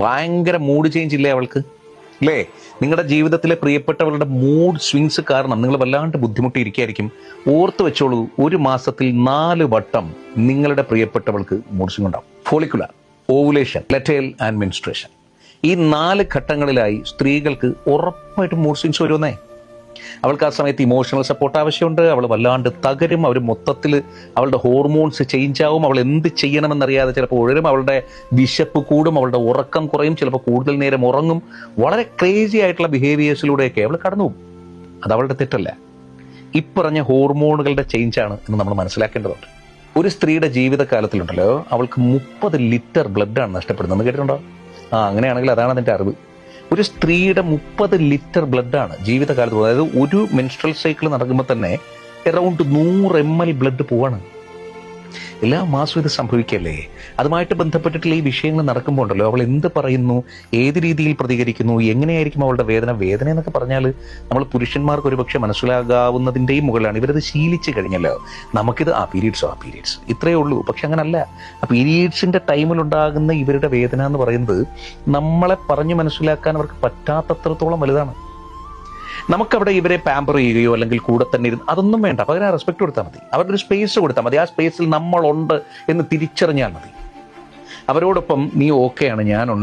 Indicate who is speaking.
Speaker 1: ഭയങ്കര mood change ഇല്ലേ അവൾക്ക്? അല്ലേ? നിങ്ങളുടെ ജീവിതത്തിലെ പ്രിയപ്പെട്ടവരുടെ മൂഡ് സ്വിങ്സ് കാരണം നിങ്ങൾ വല്ലാണ്ട് ബുദ്ധിമുട്ടിയിരിക്കുകയായിരിക്കും. ഓർത്ത് വെച്ചോളൂ, ഒരു മാസത്തിൽ 4 വട്ടം നിങ്ങളുടെ പ്രിയപ്പെട്ടവൾക്ക് മൂഡ് സ്വിങ് ഉണ്ടാവും. Follicular, ovulation, luteal and menstruation. ഈ 4 ഘട്ടങ്ങളിലായി സ്ത്രീകൾക്ക് ഉറപ്പായിട്ടും മൂഡ് സ്വിങ്സ് വരുമെന്നേ. അവൾക്ക് ആ സമയത്ത് ഇമോഷണൽ സപ്പോർട്ട് ആവശ്യമുണ്ട്. അവൾ വല്ലാണ്ട് തകരും. അവർ മൊത്തത്തിൽ അവളുടെ ഹോർമോൺസ് ചേഞ്ച് ആവും. അവൾ എന്ത് ചെയ്യണമെന്നറിയാതെ ചിലപ്പോൾ ഉഴരും. അവളുടെ വിശപ്പ് കൂടും, അവളുടെ ഉറക്കം കുറയും, ചിലപ്പോൾ കൂടുതൽ നേരം ഉറങ്ങും. വളരെ ക്രേസി ആയിട്ടുള്ള ബിഹേവിയേഴ്സിലൂടെയൊക്കെ അവൾ കടന്നു പോകും. അത് അവളുടെ തെറ്റല്ല, ഇപ്പറഞ്ഞ ഹോർമോണുകളുടെ ചേഞ്ചാണ് എന്ന് നമ്മൾ മനസ്സിലാക്കേണ്ടതുണ്ട്. ഒരു സ്ത്രീയുടെ ജീവിതകാലത്തിലുണ്ടല്ലോ അവൾക്ക് 30 ലിറ്റർ ബ്ലഡാണ് നഷ്ടപ്പെടുന്നത്. കേട്ടിട്ടുണ്ടോ? അങ്ങനെയാണെങ്കിൽ അതാണ് അതിൻ്റെ അറിവ്. ഒരു സ്ത്രീയുടെ 30 ലിറ്റർ ബ്ലഡാണ് ജീവിതകാലത്ത്. അതായത് ഒരു മെൻസ്ട്രൽ സൈക്കിൾ നടക്കുമ്പോൾ തന്നെ അറൗണ്ട് 100 ml ബ്ലഡ് പോവാണ്. എല്ലാ മാസവും ഇത് സംഭവിക്കല്ലേ? അതുമായിട്ട് ബന്ധപ്പെട്ടിട്ടുള്ള ഈ വിഷയങ്ങൾ നടക്കുമ്പോൾ ഉണ്ടല്ലോ, അവൾ എന്ത് പറയുന്നു, ഏത് രീതിയിൽ പ്രതികരിക്കുന്നു, എങ്ങനെയായിരിക്കും അവളുടെ വേദന എന്നൊക്കെ പറഞ്ഞാൽ നമ്മൾ പുരുഷന്മാർക്ക് ഒരുപക്ഷെ മനസ്സിലാകാവുന്നതിൻ്റെയും മുകളിലാണ്. ഇവരത് ശീലിച്ച് കഴിഞ്ഞല്ലോ. നമുക്കിത് പീരീഡ്സ് ഇത്രയേ ഉള്ളൂ. പക്ഷെ അങ്ങനല്ല. ആ പീരീഡ്സിൻ്റെ ടൈമിലുണ്ടാകുന്ന ഇവരുടെ വേദന എന്ന് പറയുന്നത് നമ്മളെ പറഞ്ഞു മനസ്സിലാക്കാൻ അവർക്ക് പറ്റാത്തത്രത്തോളം വലുതാണ്. നമുക്കവിടെ ഇവരെ പാമ്പർ ചെയ്യുകയോ അല്ലെങ്കിൽ കൂടെ തന്നെ ഇരുന്ന് അതൊന്നും വേണ്ട. പകരം റെസ്പെക്ട് കൊടുത്താൽ മതി. അവരുടെ ഒരു സ്പേസ് കൊടുത്താൽ മതി. ആ സ്പേസിൽ നമ്മളുണ്ട് എന്ന് തിരിച്ചറിഞ്ഞാൽ മതി. അവരോടൊപ്പം നീ ഓക്കെയാണ്, ഞാനുണ്ട്,